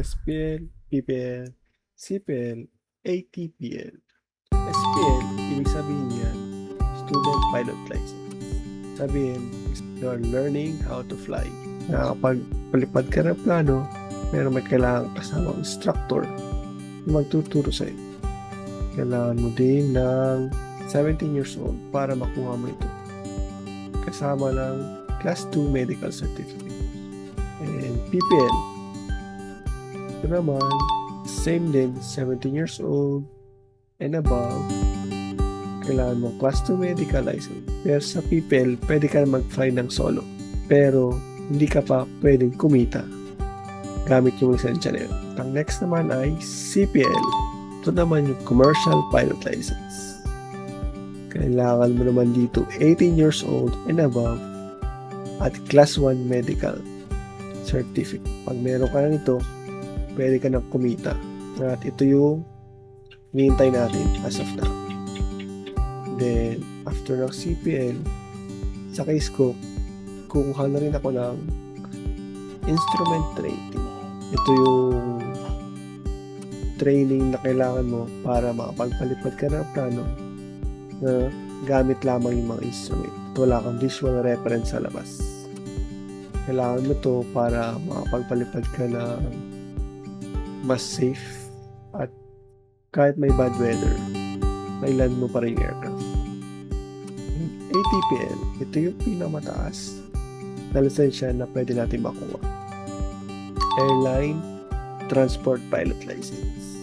SPL, PPL, CPL, ATPL. SPL, ibig sabihin yan, Student Pilot License. Sabihin, you are learning how to fly. Nakakapagpalipad ka ng plano, pero may kailangan kasamang instructor na magtuturo sa'yo. Kailangan mo din ng 17 years old para makuha mo ito. Kasama ng Class 2 Medical Certificate. And PPL, ito naman, same din, 17 years old and above. Kailangan mo Class 2 Medical License. Pero sa PPL, pwede ka mag-fly ng solo. Pero, hindi ka pa pwedeng kumita gamit yung lisensya na yun. Ang next naman ay CPL. Ito naman yung Commercial Pilot License. Kailangan mo naman dito 18 years old and above at Class 1 Medical Certificate. Pag meron ka na nito, pwede ka nang kumita. At ito yung hinihintay natin as of now. Then, after ng CPL, sa case ko, kukuha na rin ako ng instrument training. Ito yung training na kailangan mo para makapagpalipad ka ng plano na gamit lamang yung mga instrument. Wala kang visual reference sa labas. Kailangan mo to para makapagpalipad ka ng mas safe at kahit may bad weather, mailand mo pa rin yung aircraft. ATPL, ito yung pinamataas na lisensya na pwede natin makuha. Airline Transport Pilot License.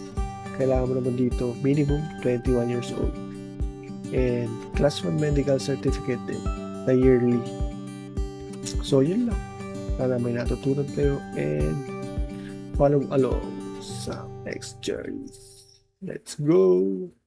Kailangan mo naman dito minimum 21 years old. And Class 1 Medical Certificate din na yearly. So yun lang. Sana may natutunan kayo and follow along sa next journey. Let's go!